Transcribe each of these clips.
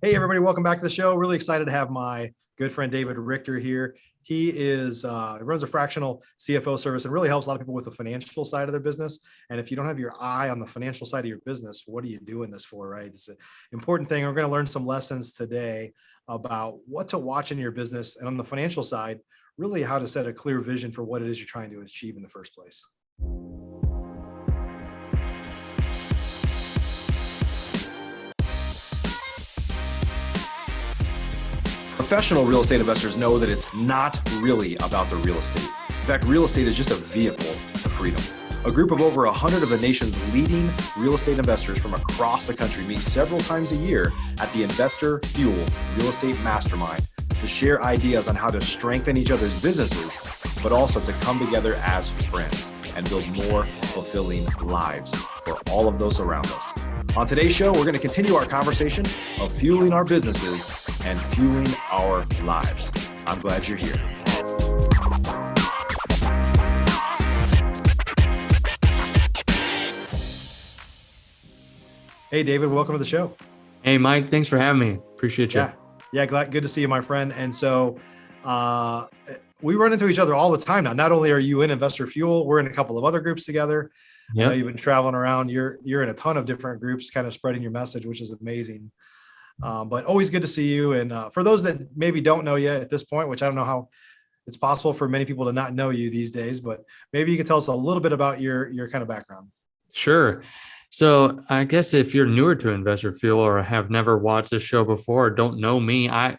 Hey, everybody, welcome back to the show. Really excited to have my good friend David Richter here. He runs a fractional CFO service and really helps a lot of people with the financial side of their business. And if you don't have your eye on the financial side of your business, what are you doing this for, right? It's an important thing. We're going to learn some lessons today about what to watch in your business, and on the financial side, really how to set a clear vision for what it is you're trying to achieve in the first place. Professional real estate investors know that it's not really about the real estate. In fact, real estate is just a vehicle to freedom. A group of over 100 of the nation's leading real estate investors from across the country meet several times a year at the Investor Fuel Real Estate Mastermind to share ideas on how to strengthen each other's businesses, but also to come together as friends and build more fulfilling lives for all of those around us. On today's show, we're going to continue our conversation of fueling our businesses and fueling our lives. I'm glad you're here. Hey, David, welcome to the show. Hey, Mike, thanks for having me. Appreciate you. Yeah, good to see you, my friend. And so we run into each other all the time now. Not only are you in Investor Fuel, we're in a couple of other groups together. Yep. I know you've been traveling around. You're in a ton of different groups, kind of spreading your message, which is amazing. But always good to see you. And for those that maybe don't know you at this point, which I don't know how it's possible for many people to not know you these days, but maybe you could tell us a little bit about your kind of background. Sure. So I guess if you're newer to Investor Fuel or have never watched this show before or don't know me, a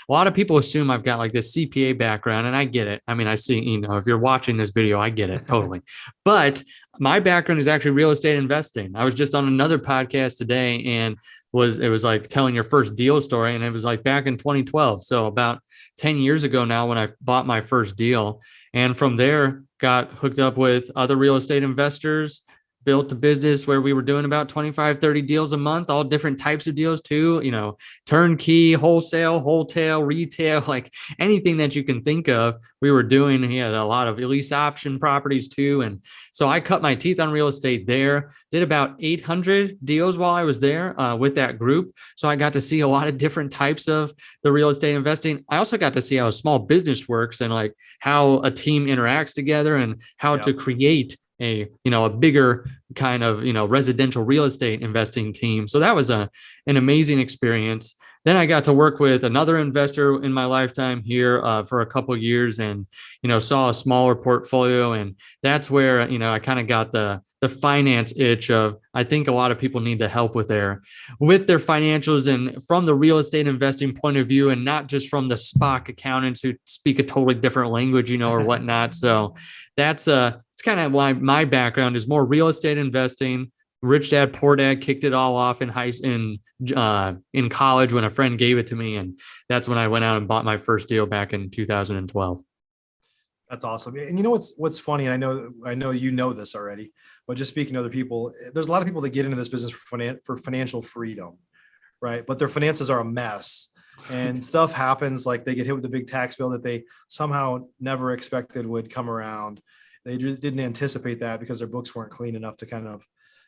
lot of people assume I've got like this CPA background, and I get it. I mean, I see, if you're watching this video, I get it totally. But my background is actually real estate investing. I was just on another podcast today, and it was like telling your first deal story, and it was like back in 2012. So about 10 years ago now when I bought my first deal. And from there, got hooked up with other real estate investors, built a business where we were doing about 25, 30 deals a month, all different types of deals too, turnkey, wholesale, retail, like anything that you can think of, we were doing. He had a lot of lease option properties too. And so I cut my teeth on real estate there, did about 800 deals while I was there with that group. So I got to see a lot of different types of the real estate investing. I also got to see how a small business works and like how a team interacts together and how to create a bigger kind of, residential real estate investing team. So that was an amazing experience. Then I got to work with another investor in my lifetime here for a couple of years and, saw a smaller portfolio. And that's where, I kind of got the finance itch of, I think a lot of people need the help with their financials and from the real estate investing point of view, and not just from the SPOC accountants who speak a totally different language, or whatnot. So that's it's kind of why my background is more real estate investing. Rich Dad, Poor Dad kicked it all off in college when a friend gave it to me, and that's when I went out and bought my first deal back in 2012. That's awesome. And you know what's funny, and I know you know this already, but just speaking to other people, there's a lot of people that get into this business for financial freedom, right? But their finances are a mess, and stuff happens, like they get hit with a big tax bill that they somehow never expected would come around. They didn't anticipate that because their books weren't clean enough to kind of,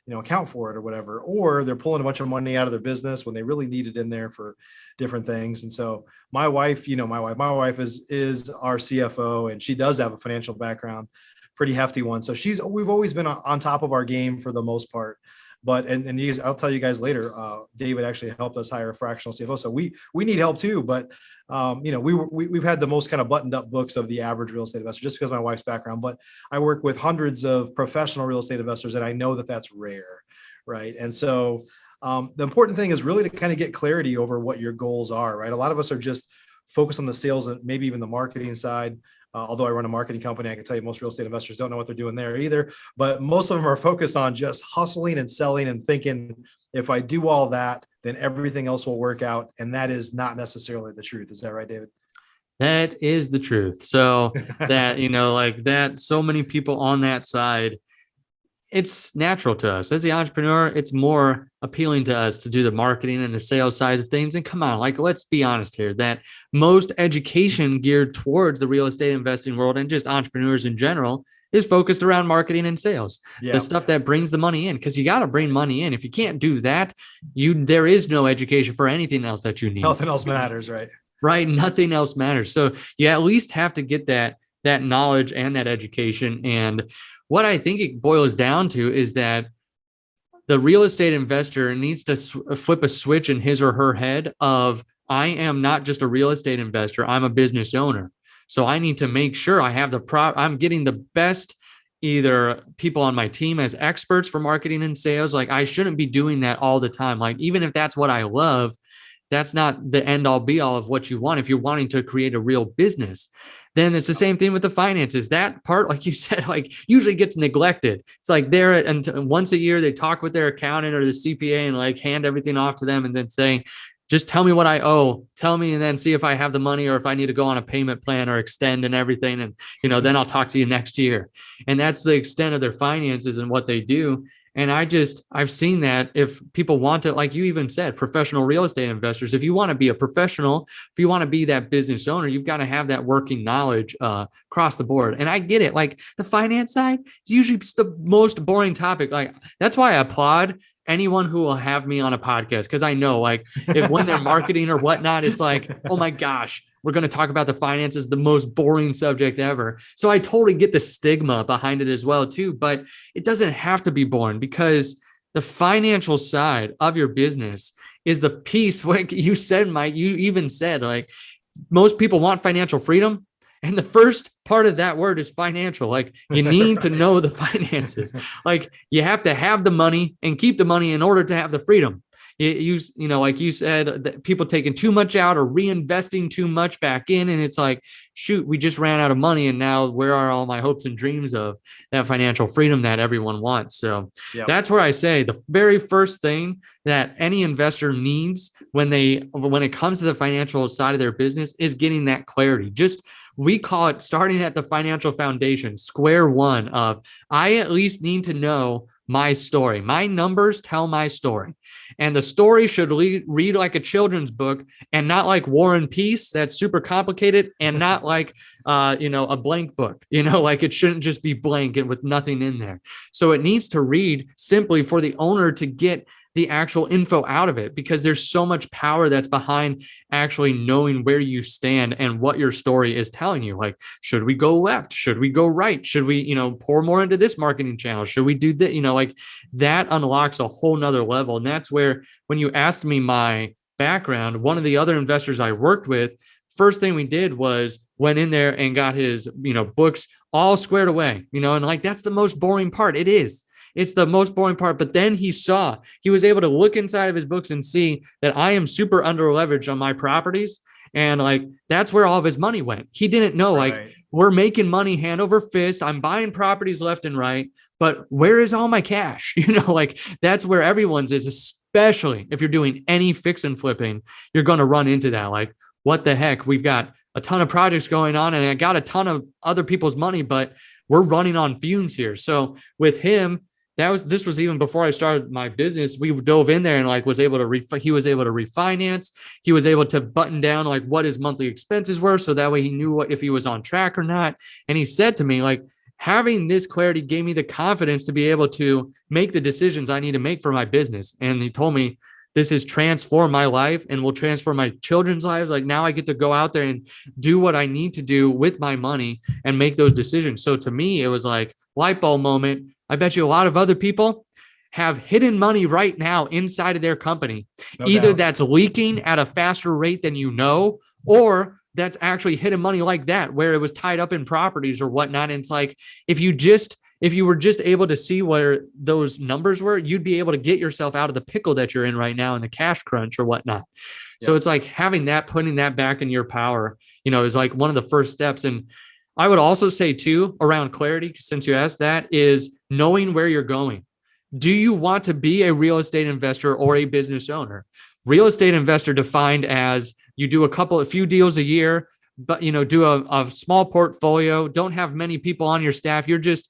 account for it or whatever, or they're pulling a bunch of money out of their business when they really need it in there for different things. And so my wife is our CFO, and she does have a financial background, pretty hefty one. So we've always been on top of our game for the most part. But I'll tell you guys later, David actually helped us hire a fractional CFO. So we need help too. But we've had the most kind of buttoned up books of the average real estate investor, just because of my wife's background. But I work with hundreds of professional real estate investors, and I know that that's rare, right? And so the important thing is really to kind of get clarity over what your goals are, right? A lot of us are just focused on the sales and maybe even the marketing side. Although I run a marketing company, I can tell you most real estate investors don't know what they're doing there either. But most of them are focused on just hustling and selling and thinking, if I do all that, then everything else will work out. And that is not necessarily the truth. Is that right, David? That is the truth. So that, like that, so many people on that side, it's natural to us as the entrepreneur. It's more appealing to us to do the marketing and the sales side of things. And come on, like, let's be honest here, that most education geared towards the real estate investing world and just entrepreneurs in general is focused around marketing and sales, Yeah. the stuff that brings the money in, because you got to bring money in. If you can't do that, there is no education for anything else that you need. Nothing else matters, right? Right. Nothing else matters. So you at least have to get that knowledge and that education. And what I think it boils down to is that the real estate investor needs to flip a switch in his or her head of, I am not just a real estate investor, I'm a business owner. So I need to make sure I have I'm getting the best either people on my team as experts for marketing and sales. Like, I shouldn't be doing that all the time. Like, even if that's what I love, that's not the end all be all of what you want. If you're wanting to create a real business, then it's the same thing with the finances. That part, like you said, like usually gets neglected. It's like and once a year they talk with their accountant or the CPA and like hand everything off to them and then say, just tell me what I owe, tell me, and then see if I have the money or if I need to go on a payment plan or extend and everything. And, then I'll talk to you next year. And that's the extent of their finances and what they do. And I've seen that if people want to, like you even said, professional real estate investors, if you want to be a professional, if you want to be that business owner, you've got to have that working knowledge across the board. And I get it. Like, the finance side is usually the most boring topic. Like, that's why I applaud anyone who will have me on a podcast, because I know, like, if when they're marketing or whatnot, it's like, oh my gosh, we're going to talk about the finances, the most boring subject ever. So I totally get the stigma behind it as well too, but it doesn't have to be boring, because the financial side of your business is the piece, like you said, Mike, you even said, like, most people want financial freedom. And the first part of that word is financial. Like, you need to know the finances. Like, you have to have the money and keep the money in order to have the freedom. Like you said, that people taking too much out or reinvesting too much back in. And it's like, shoot, we just ran out of money. And now where are all my hopes and dreams of that financial freedom that everyone wants? So That's where I say the very first thing that any investor needs when it comes to the financial side of their business is getting that clarity. We call it starting at the financial foundation, square one of, I at least need to know my story. My numbers tell my story. And the story should read like a children's book and not like War and Peace. That's super complicated, and not like, a blank book, like it shouldn't just be blank and with nothing in there. So it needs to read simply for the owner to get the actual info out of it, because there's so much power that's behind actually knowing where you stand and what your story is telling you. Like, should we go left? Should we go right? Should we, pour more into this marketing channel? Should we do that? Like, that unlocks a whole nother level. And that's where, when you asked me my background, one of the other investors I worked with, first thing we did was went in there and got his, books all squared away, and like, that's the most boring part. It is. It's the most boring part. But then he was able to look inside of his books and see that I am super under leveraged on my properties. And like, that's where all of his money went. He didn't know, like, we're making money hand over fist. I'm buying properties left and right, but where is all my cash? Like, that's where everyone's is, especially if you're doing any fix and flipping, you're going to run into that. Like, what the heck? We've got a ton of projects going on and I got a ton of other people's money, but we're running on fumes here. So with him, this was even before I started my business. We dove in there and like he was able to refinance. He was able to button down like what his monthly expenses were. So that way he knew if he was on track or not. And he said to me, like, having this clarity gave me the confidence to be able to make the decisions I need to make for my business. And he told me, this has transformed my life and will transform my children's lives. Like, now I get to go out there and do what I need to do with my money and make those decisions. So to me, it was like light bulb moment. I bet you a lot of other people have hidden money right now inside of their company. Either that's leaking at a faster rate than or that's actually hidden money like that, where it was tied up in properties or whatnot. And it's like, if you were just able to see where those numbers were, you'd be able to get yourself out of the pickle that you're in right now in the cash crunch or whatnot. So it's like having that, putting that back in your power, is like one of the first steps. And I would also say too, around clarity, since you asked that, is knowing where you're going. Do you want to be a real estate investor or a business owner? Real estate investor defined as you do a few deals a year, but do a small portfolio, don't have many people on your staff. You're just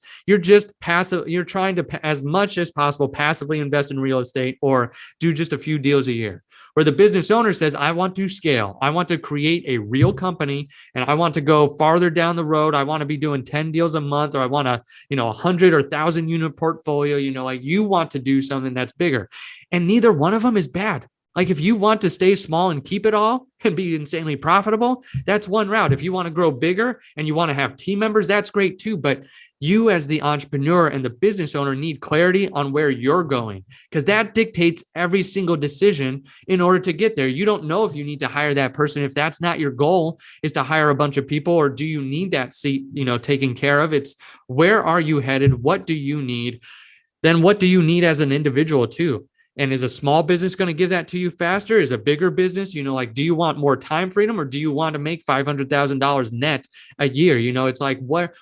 passive. You're trying to, as much as possible, passively invest in real estate or do just a few deals a year. Where the business owner says, I want to scale. I want to create a real company and I want to go farther down the road. I want to be doing 10 deals a month, or I want a, 100 or 1,000 unit portfolio, like you want to do something that's bigger. And neither one of them is bad. Like if you want to stay small and keep it all and be insanely profitable, that's one route. If you want to grow bigger and you want to have team members, that's great too. But you as the entrepreneur and the business owner need clarity on where you're going, because that dictates every single decision in order to get there. You don't know if you need to hire that person. If that's not your goal, is to hire a bunch of people, or do you need that seat, taken care of? It's where are you headed? What do you need? Then what do you need as an individual too? And is a small business going to give that to you faster? Is a bigger business, like, do you want more time freedom, or do you want to make $500,000 net a year? It's like, what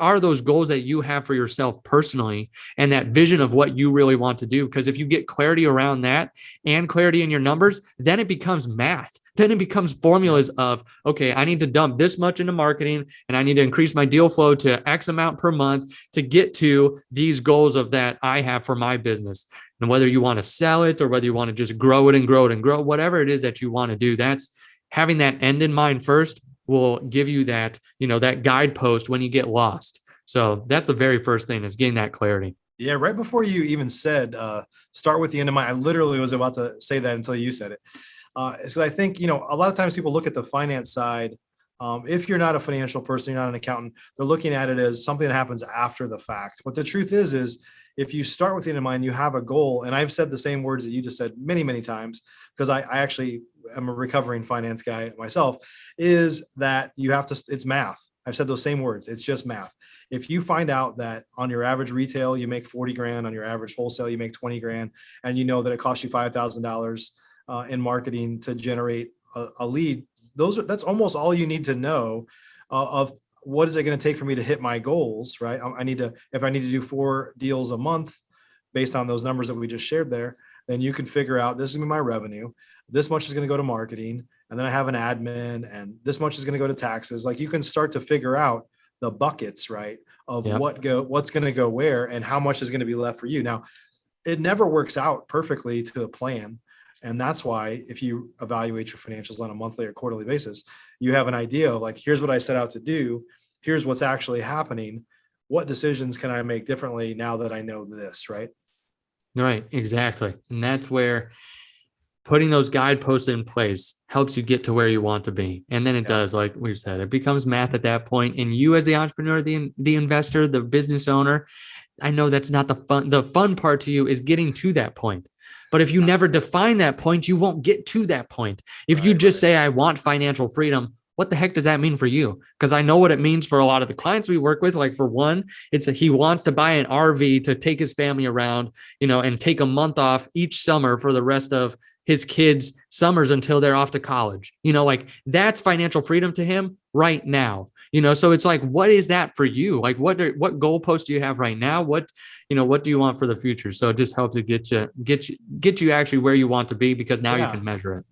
are those goals that you have for yourself personally, and that vision of what you really want to do? Because if you get clarity around that and clarity in your numbers, then it becomes math. Then it becomes formulas of, okay, I need to dump this much into marketing and I need to increase my deal flow to X amount per month to get to these goals of that I have for my business. And whether you want to sell it or whether you want to just grow it and grow it and grow, whatever it is that you want to do, that's having that end in mind first will give you that, that guidepost when you get lost. So that's the very first thing, is getting that clarity. Yeah. Right before you even said, start with the end in mind, I literally was about to say that until you said it. So I think, a lot of times people look at the finance side. If you're not a financial person, you're not an accountant, they're looking at it as something that happens after the fact. But the truth is if you start with the end in mind, you have a goal. And I've said the same words that you just said many, many times, because I actually am a recovering finance guy myself, is that you have to, it's math. I've said those same words. It's just math. If you find out that on your average retail, you make 40 grand, on your average wholesale, you make 20 grand, and you know that it costs you $5,000 in marketing to generate a lead, that's almost all you need to know of what is it going to take for me to hit my goals, right? If I need to do 4 deals a month based on those numbers that we just shared there, then you can figure out this is going to be my revenue. This much is going to go to marketing. And then I have an admin, and this much is going to go to taxes. Like, you can start to figure out the buckets, right? Of Yep. what's going to go where and how much is going to be left for you. Now, it never works out perfectly to a plan. And that's why if you evaluate your financials on a monthly or quarterly basis, you have an idea of, like, here's what I set out to do. Here's what's actually happening. What decisions can I make differently now that I know this, right? Right. Exactly. And that's where putting those guideposts in place helps you get to where you want to be. And then it does, like we've said, it becomes math at that point. And you as the entrepreneur, the investor, the business owner, I know that's not the fun. The fun part to you is getting to that point. But if you never define that point, you won't get to that point. If you just say, I want financial freedom, what the heck does that mean for you? Because I know what it means for a lot of the clients we work with. Like, for one, it's that he wants to buy an RV to take his family around, and take a month off each summer for the rest of his kids' summers until they're off to college. Like, that's financial freedom to him right now. So it's like, what is that for you? Like, what goalposts do you have right now? What do you want for the future? So it just helps to get you actually where you want to be, because now you can measure it.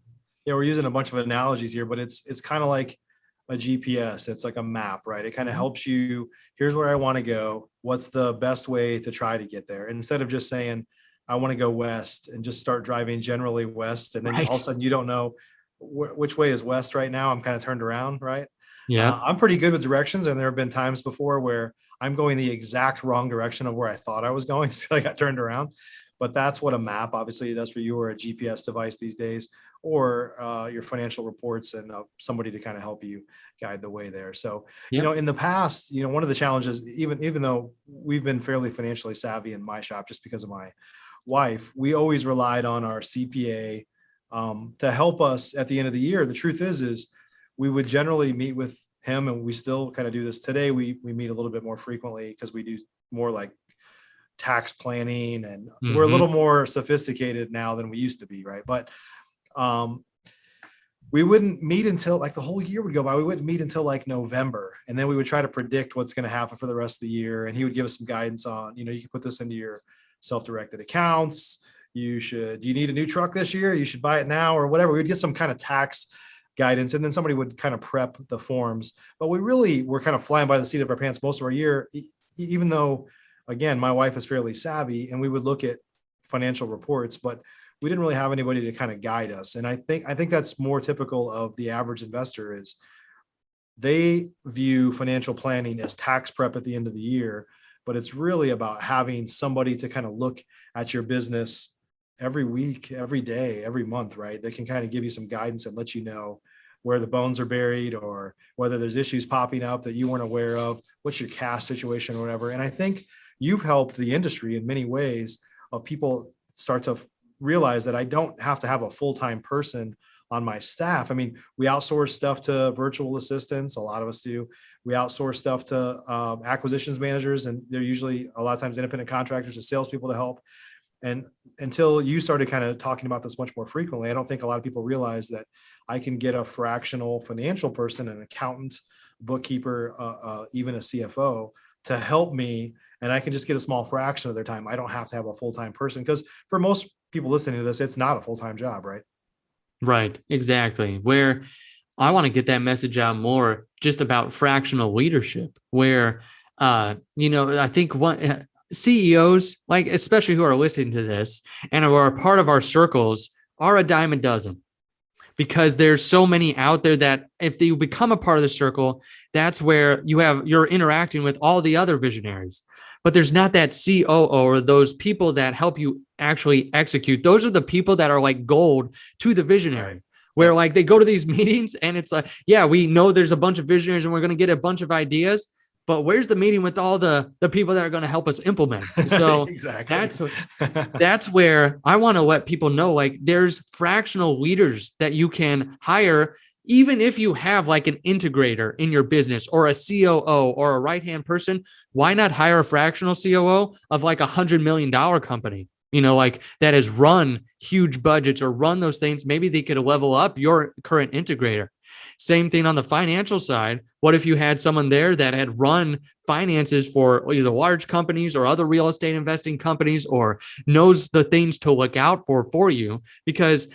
Yeah, we're using a bunch of analogies here, but it's kind of like a GPS. It's like a map, right? It kind of helps you. Here's where I want to go. What's the best way to try to get there? Instead of just saying, I want to go west, and just start driving generally west. And then all of a sudden you don't know which way is west right now. I'm kind of turned around, right? Yeah. I'm pretty good with directions. And there have been times before where I'm going the exact wrong direction of where I thought I was going. So I got turned around. But that's what a map obviously does for you, or a GPS device these days, or your financial reports, and somebody to kind of help you guide the way there. So, in the past, one of the challenges, even though we've been fairly financially savvy in my shop, just because of my wife, we always relied on our CPA to help us at the end of the year. The truth is we would generally meet with him, and we still kind of do this today. We meet a little bit more frequently because we do more like tax planning, and we're a little more sophisticated now than we used to be, right? But we wouldn't meet until, like, the whole year would go by. We wouldn't meet until like November, and then we would try to predict what's going to happen for the rest of the year. And he would give us some guidance on, you can put this into your self-directed accounts. Do you need a new truck this year? You should buy it now, or whatever. We'd get some kind of tax guidance, and then somebody would kind of prep the forms. But we really were kind of flying by the seat of our pants most of our year, even though, again, my wife is fairly savvy, and we would look at financial reports, but we didn't really have anybody to kind of guide us. And I think that's more typical of the average investor is they view financial planning as tax prep at the end of the year, but it's really about having somebody to kind of look at your business every week, every day, every month, right? They can kind of give you some guidance and let you know where the bones are buried or whether there's issues popping up that you weren't aware of, what's your cash situation or whatever. And I think you've helped the industry in many ways of people start to realize that I don't have to have a full-time person on my staff. I mean, we outsource stuff to virtual assistants. A lot of us do. We outsource stuff to acquisitions managers, and they're usually a lot of times independent contractors and salespeople to help. And until you started kind of talking about this much more frequently, I don't think a lot of people realize that I can get a fractional financial person, an accountant, bookkeeper, even a CFO to help me. And I can just get a small fraction of their time. I don't have to have a full-time person, because for most people listening to this, it's not a full-time job, right? Right, exactly. Where I want to get that message out more just about fractional leadership, where, I think one CEOs, like especially who are listening to this and who are a part of our circles, are a dime a dozen, because there's so many out there that if you become a part of the circle, that's where you're interacting with all the other visionaries. But there's not that COO or those people that help you actually execute. Those are the people that are like gold to the visionary. Right. Where like they go to these meetings and it's like, yeah, we know there's a bunch of visionaries and we're going to get a bunch of ideas, but where's the meeting with all the people that are going to help us implement? So exactly. That's where I want to let people know, like, there's fractional leaders that you can hire, even if you have like an integrator in your business or a COO or a right-hand person. Why not hire a fractional COO of like $100 million company, like that has run huge budgets or run those things? Maybe they could level up your current integrator. Same thing on the financial side. What if you had someone there that had run finances for either large companies or other real estate investing companies, or knows the things to look out for you? Because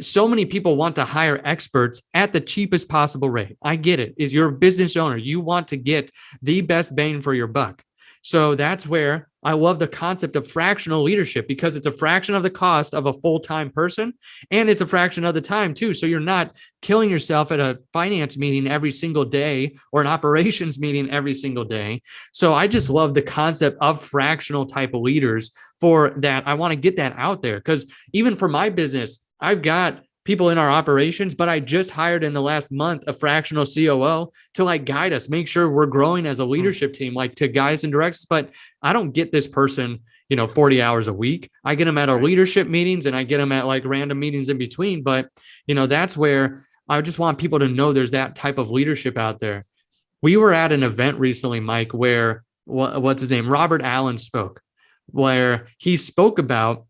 so many people want to hire experts at the cheapest possible rate. I get it. If you're a business owner, you want to get the best bang for your buck. So that's where I love the concept of fractional leadership, because it's a fraction of the cost of a full-time person, and it's a fraction of the time too. So you're not killing yourself at a finance meeting every single day or an operations meeting every single day. So I just love the concept of fractional type of leaders for that. I want to get that out there, because even for my business, I've got people in our operations, but I just hired in the last month a fractional COO to like guide us, make sure we're growing as a leadership team, like to guide us and direct us. But I don't get this person, 40 hours a week. I get them at our leadership meetings and I get them at like random meetings in between. But, that's where I just want people to know there's that type of leadership out there. We were at an event recently, Mike, where what's his name? Robert Allen spoke, where he spoke about,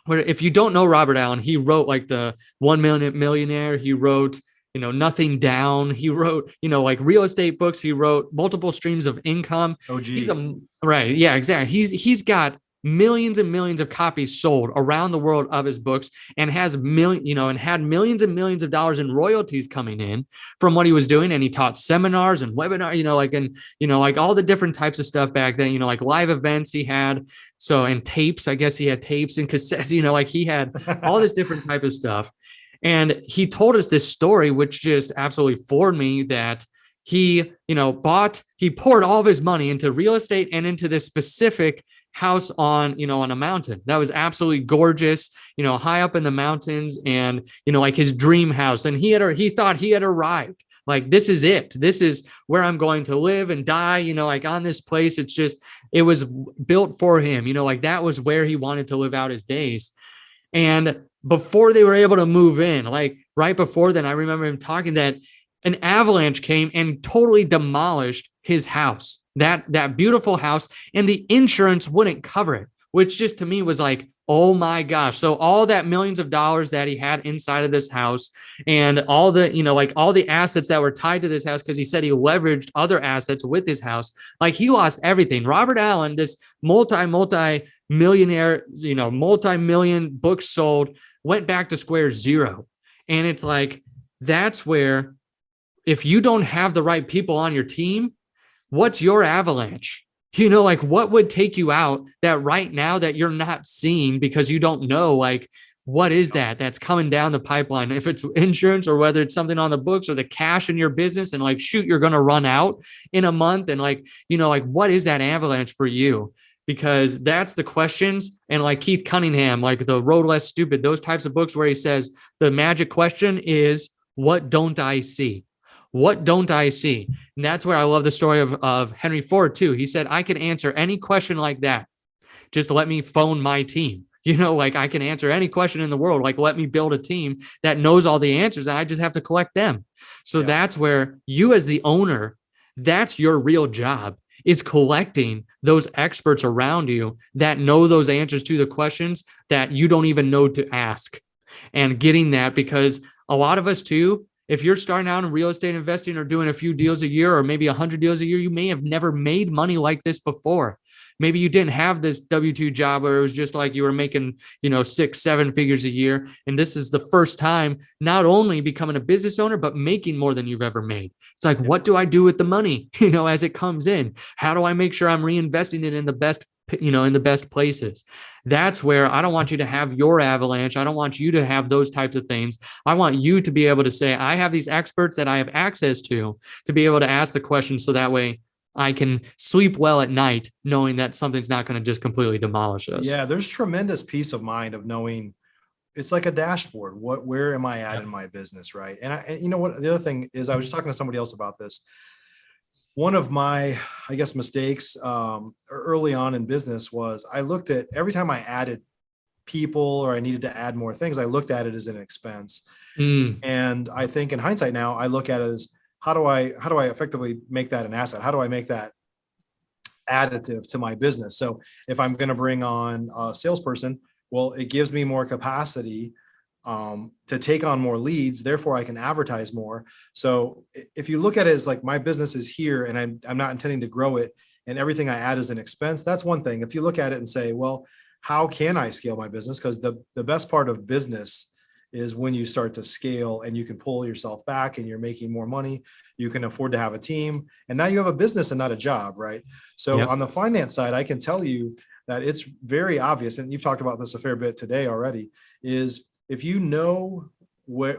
where if you don't know Robert Allen, he wrote like the 1 Million Millionaire. He wrote, Nothing Down. He wrote, like real estate books. He wrote multiple streams of income. Oh, gee. Right. Yeah, exactly. He's got millions and millions of copies sold around the world of his books, and has and had millions and millions of dollars in royalties coming in from what he was doing. And he taught seminars and webinars, like all the different types of stuff back then, like live events he had. So, and tapes, I guess he had tapes and cassettes, like he had all this different type of stuff. And he told us this story, which just absolutely floored me, that he, he poured all of his money into real estate and into this specific house on a mountain that was absolutely gorgeous, high up in the mountains, and, like his dream house. And he thought he had arrived. Like, this is it. This is where I'm going to live and die, like on this place. It was built for him, like that was where he wanted to live out his days. And before they were able to move in, like right before then, I remember him talking that an avalanche came and totally demolished his house, that beautiful house, and the insurance wouldn't cover it, which just to me was like, oh my gosh. So all that millions of dollars that he had inside of this house, and all the, like all the assets that were tied to this house, because he said he leveraged other assets with his house, like he lost everything. Robert Allen, this multi-millionaire, multi-million books sold, went back to square zero. And it's like, that's where, if you don't have the right people on your team, what's your avalanche? Like what would take you out that right now that you're not seeing, because you don't know like what is that that's coming down the pipeline? If it's insurance or whether it's something on the books or the cash in your business, and like, shoot, you're going to run out in a month. And like, like, what is that avalanche for you? Because that's the questions. And like Keith Cunningham, like the Road Less Stupid, those types of books where he says the magic question is, what don't I see? What don't I see? And that's where I love the story of Henry Ford too. He said, I can answer any question like that. Just let me phone my team. Like I can answer any question in the world. Like, let me build a team that knows all the answers, and I just have to collect them. So that's where you, as the owner, that's your real job, is collecting those experts around you that know those answers to the questions that you don't even know to ask, and getting that. Because a lot of us too, if you're starting out in real estate investing or doing a few deals a year or maybe 100 deals a year, you may have never made money like this before. Maybe you didn't have this W-2 job where it was just like you were making, 6-7 figures a year. And this is the first time not only becoming a business owner, but making more than you've ever made. It's like, what do I do with the money, as it comes in? How do I make sure I'm reinvesting it in the best, in the best places? That's where I don't want you to have your avalanche. I don't want you to have those types of things. I want you to be able to say, I have these experts that I have access to be able to ask the questions, so that way I can sleep well at night knowing that something's not going to just completely demolish us. Yeah, there's tremendous peace of mind of knowing it's like a dashboard. Where am I at in my business, right? And you know what? The other thing is, I was just talking to somebody else about this. One of my, I guess, mistakes early on in business was I looked at every time I added people or I needed to add more things, I looked at it as an expense. And I think in hindsight now, I look at it as, how do I effectively make that an asset? How do I make that additive to my business? So if I'm going to bring on a salesperson, well, it gives me more capacity to take on more leads. Therefore, I can advertise more. So if you look at it as like, my business is here and I'm not intending to grow it, and everything I add is an expense, that's one thing. If you look at it and say, well, how can I scale my business? Because the best part of business is when you start to scale and you can pull yourself back and you're making more money, you can afford to have a team, and now you have a business and not a job, right? So on the finance side, I can tell you that it's very obvious, and you've talked about this a fair bit today already, is if you know where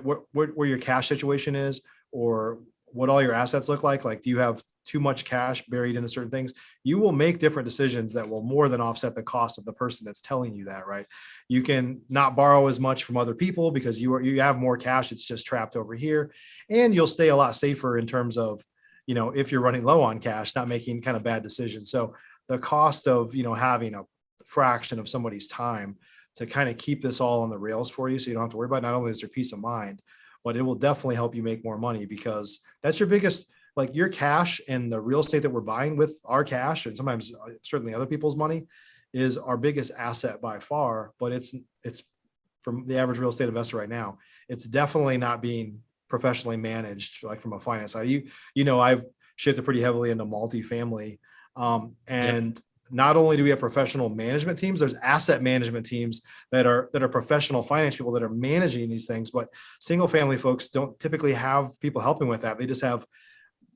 your cash situation is, or what all your assets look like do you have too much cash buried into certain things, you will make different decisions that will more than offset the cost of the person that's telling you that, right? You can not borrow as much from other people because you have more cash. It's just trapped over here, and you'll stay a lot safer in terms of, if you're running low on cash, not making kind of bad decisions. So the cost of, having a fraction of somebody's time to kind of keep this all on the rails for you, so you don't have to worry about it, not only is there peace of mind, but it will definitely help you make more money, because that's your biggest, like, your cash and the real estate that we're buying with our cash, and sometimes certainly other people's money, is our biggest asset by far. But it's from the average real estate investor right now, it's definitely not being professionally managed, like from a finance side. I've shifted pretty heavily into multifamily, and not only do we have professional management teams, there's asset management teams that are professional finance people that are managing these things. But single family folks don't typically have people helping with that. They just have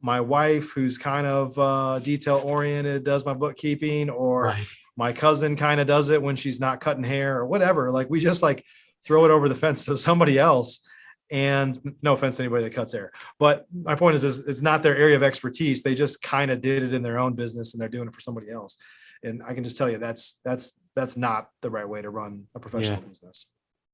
my wife, who's kind of detail oriented, does my bookkeeping, or my cousin kind of does it when she's not cutting hair or whatever. Like, we just like throw it over the fence to somebody else. And no offense to anybody that cuts hair, but my point is it's not their area of expertise. They just kind of did it in their own business and they're doing it for somebody else. And I can just tell you that's not the right way to run a professional business.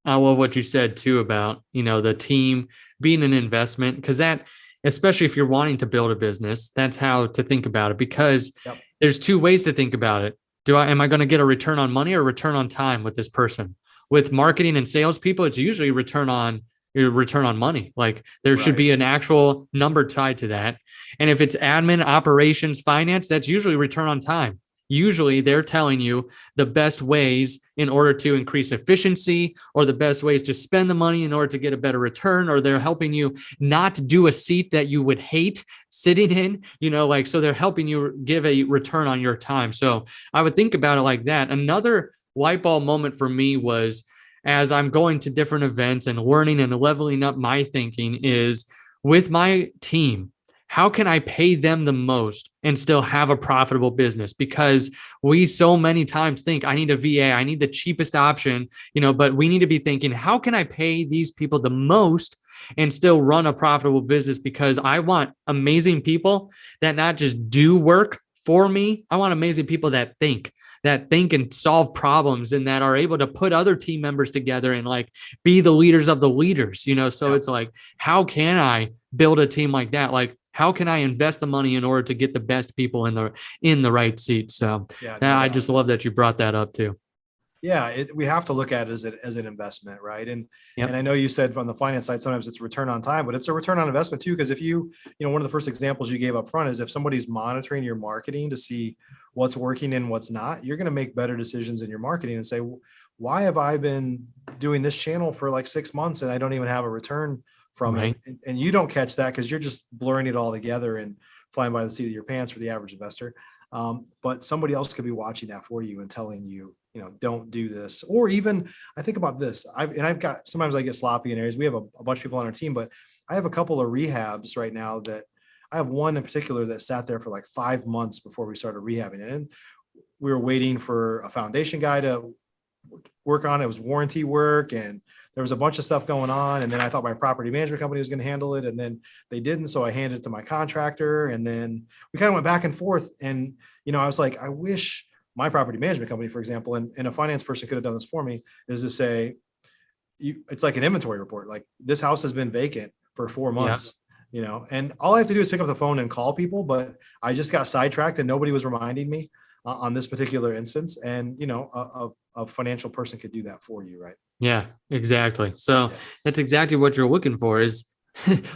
I love what you said too about, the team being an investment, because that, especially if you're wanting to build a business, that's how to think about it, because there's two ways to think about it. Am I going to get a return on money or return on time with this person? With marketing and salespeople, it's usually return on money. Like, there should be an actual number tied to that. And if it's admin, operations, finance, that's usually return on time. Usually they're telling you the best ways in order to increase efficiency, or the best ways to spend the money in order to get a better return, or they're helping you not do a seat that you would hate sitting in, so they're helping you give a return on your time. So I would think about it like that. Another light bulb moment for me was, as I'm going to different events and learning and leveling up my thinking, is with my team, how can I pay them the most and still have a profitable business? Because we so many times think I need a VA, I need the cheapest option, but we need to be thinking, how can I pay these people the most and still run a profitable business? Because I want amazing people that not just do work for me. I want amazing people that think and solve problems and that are able to put other team members together and like be the leaders of the leaders, so it's like, how can I build a team like that? Like, how can I invest the money in order to get the best people in the right seat? So I just love that you brought that up too. Yeah, we have to look at it as an investment, right? And Yep. and I know you said from the finance side, sometimes it's return on time, but it's a return on investment too. Because if one of the first examples you gave up front is if somebody's monitoring your marketing to see what's working and what's not, you're going to make better decisions in your marketing and say, why have I been doing this channel for like 6 months and I don't even have a return from Right. it? And you don't catch that because you're just blurring it all together and flying by the seat of your pants for the average investor. But somebody else could be watching that for you and telling you, don't do this. Or even I think about this. Sometimes I get sloppy in areas. We have a bunch of people on our team, but I have a couple of rehabs right now that I have one in particular that sat there for like 5 months before we started rehabbing it. And we were waiting for a foundation guy to work on it. It was warranty work and there was a bunch of stuff going on. And then I thought my property management company was going to handle it. And then they didn't. So I handed it to my contractor. And then we kind of went back and forth. And, I was like, I wish my property management company, for example, and a finance person could have done this for me, is to say, it's like an inventory report. Like this house has been vacant for 4 months, and all I have to do is pick up the phone and call people, but I just got sidetracked and nobody was reminding me on this particular instance. And, a financial person could do that for you. Right. Yeah, exactly. So that's exactly what you're looking for is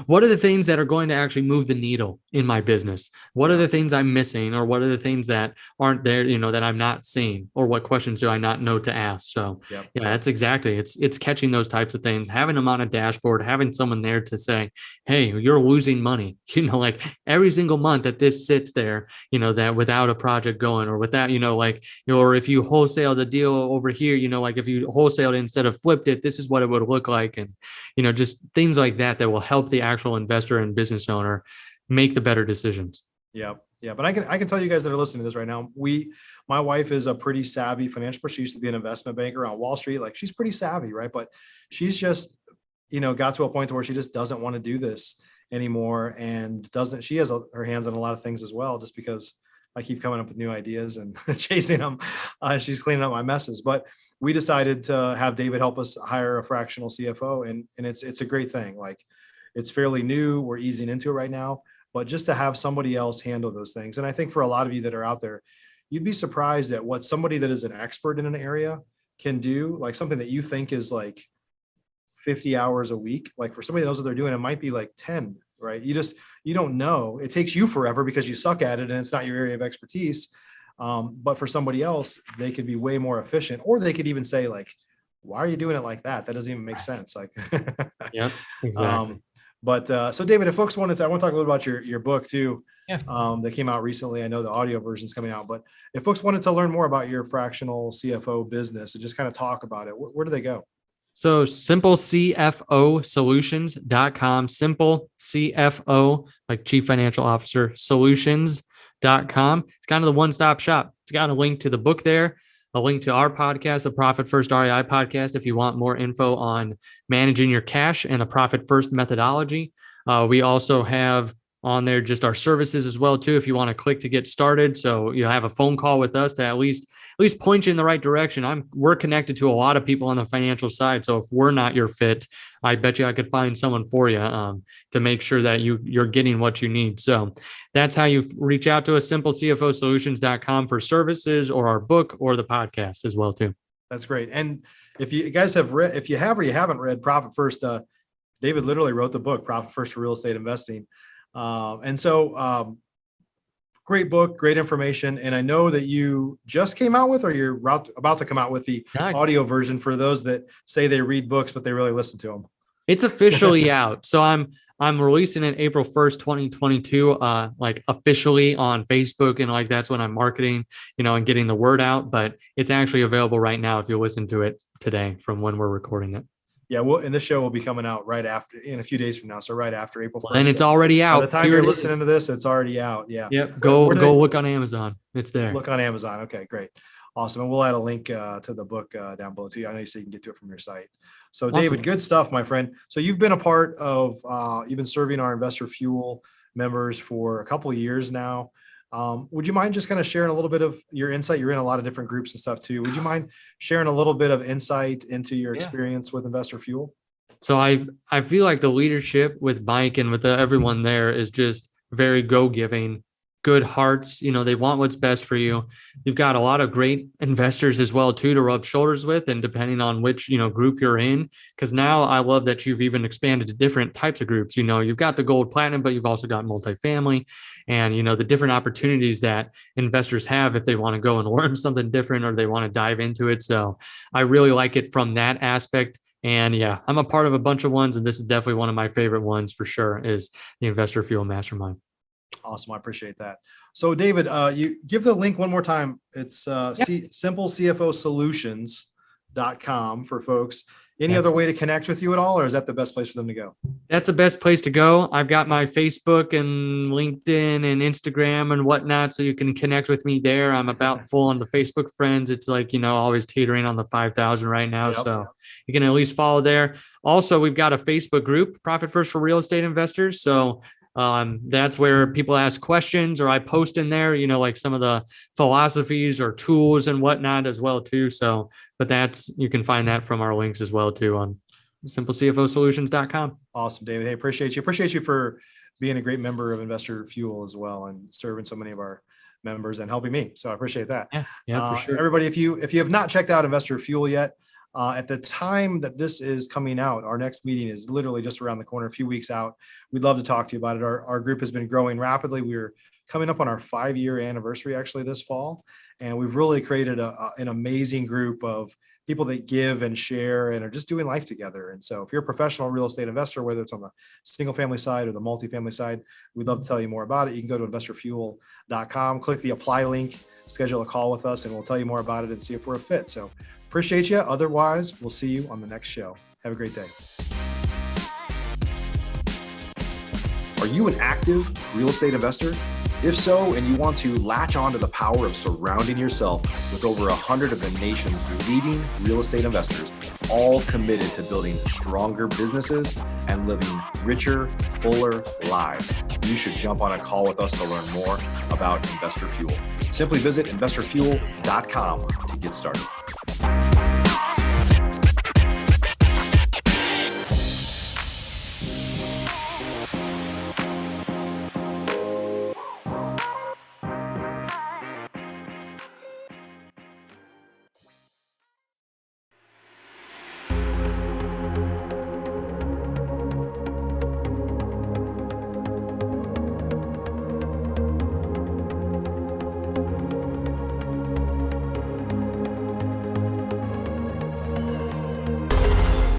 what are the things that are going to actually move the needle in my business? What are the things I'm missing, or what are the things that aren't there, that I'm not seeing, or what questions do I not know to ask? So that's exactly, it's catching those types of things, having them on a dashboard, having someone there to say, hey, you're losing money, like every single month that this sits there, that without a project going, or without, or if you wholesale the deal over here, like if you wholesaled it instead of flipped it, this is what it would look like. And, just things like that will help the actual investor and business owner make the better decisions. Yeah. But I can tell you guys that are listening to this right now, my wife is a pretty savvy financial person. She used to be an investment banker on Wall Street. Like she's pretty savvy, right? But she's just, got to a point where she just doesn't want to do this anymore. And she has her hands on a lot of things as well, just because I keep coming up with new ideas and chasing them. She's cleaning up my messes, but we decided to have David help us hire a fractional CFO. And it's a great thing. Like it's fairly new. We're easing into it right now, but just to have somebody else handle those things. And I think for a lot of you that are out there, you'd be surprised at what somebody that is an expert in an area can do. Like something that you think is like 50 hours a week. Like for somebody that knows what they're doing, it might be like 10, right? You don't know. It takes you forever because you suck at it and it's not your area of expertise. But for somebody else, they could be way more efficient, or they could even say like, why are you doing it like that? That doesn't even make sense. Like, yeah, exactly. So David, if folks I want to talk a little about your book too, Yeah. That came out recently. I know the audio version is coming out, but if folks wanted to learn more about your fractional CFO business and just kind of talk about it, where do they go? So simplecfosolutions.com, simple CFO, like chief financial officer solutions.com. It's kind of the one-stop shop. It's got a link to the book there, a link to our podcast, the Profit First REI podcast, if you want more info on managing your cash and a profit first methodology. We also have on there just our services as well too, if you want to click to get started. So you have a phone call with us to at least point you in the right direction. We're connected to a lot of people on the financial side. So if we're not your fit, I bet you I could find someone for you to make sure that you're getting what you need. So that's how you reach out to us, simplecfosolutions.com for services or our book or the podcast as well too. That's great. And if you guys have read, if you have or you haven't read Profit First, David literally wrote the book Profit First for Real Estate Investing. Great book, great information. And I know that you just came out with, or you're about to come out with the audio version for those that say they read books, but they really listen to them. It's officially out. So I'm releasing it April 1st, 2022, like officially on Facebook. And like, that's when I'm marketing, and getting the word out, but it's actually available right now if you listen to it today from when we're recording it. Yeah, well, and this show will be coming out right after, in a few days from now. So right after April 1st. And it's So already by out. the time Here you're it listening is. to this, it's already out. Yeah. Yep. Where do Go they look on Amazon. It's there. look on Amazon? Okay, great. Awesome. And we'll add a link to the book down below too. I know you say you can get to it from your site. So Awesome. David, good stuff, my friend. So you've been a part of, you've been serving our Investor Fuel members for a couple of years now. Would you mind just kind of sharing a little bit of your insight? You're in a lot of different groups and stuff too. Would you mind sharing a little bit of insight into your Yeah. experience with Investor Fuel? So I feel like the leadership with Mike and with everyone there is just very go-giving, good hearts. They want what's best for you. You've got a lot of great investors as well too to rub shoulders with, and depending on which group you're in, because now I love that you've even expanded to different types of groups. You've got the gold, platinum, but you've also got multifamily, and the different opportunities that investors have if they want to go and learn something different or they want to dive into it. So I really like it from that aspect. And yeah, I'm a part of a bunch of ones, and this is definitely one of my favorite ones for sure, is the Investor Fuel Mastermind. Awesome. I appreciate that. So David, you give the link one more time. It's simplecfosolutions.com for folks. Any other way to connect with you at all, or is that the best place for them to go? That's the best place to go. I've got my Facebook and LinkedIn and Instagram and whatnot, so you can connect with me there. I'm about full on the Facebook friends. It's like, always teetering on the 5,000 right now. Yep. So you can at least follow there. Also, we've got a Facebook group, Profit First for Real Estate Investors. So that's where people ask questions, or I post in there, like some of the philosophies or tools and whatnot as well too. So, but you can find that from our links as well too on simplecfosolutions.com. Awesome, David. Hey, appreciate you. Appreciate you for being a great member of Investor Fuel as well, and serving so many of our members and helping me. So I appreciate that. Yeah, for sure. Everybody, if you have not checked out Investor Fuel yet, at the time that this is coming out, our next meeting is literally just around the corner, a few weeks out. We'd love to talk to you about it. Our group has been growing rapidly. We're coming up on our 5-year anniversary actually this fall, and we've really created an amazing group of people that give and share and are just doing life together. And so if you're a professional real estate investor, whether it's on the single family side or the multifamily side, we'd love to tell you more about it. You can go to investorfuel.com, click the apply link, schedule a call with us, and we'll tell you more about it and see if we're a fit. So appreciate you. Otherwise, we'll see you on the next show. Have a great day. Are you an active real estate investor? If so, and you want to latch on to the power of surrounding yourself with over 100 of the nation's leading real estate investors, all committed to building stronger businesses and living richer, fuller lives, you should jump on a call with us to learn more about Investor Fuel. Simply visit investorfuel.com to get started.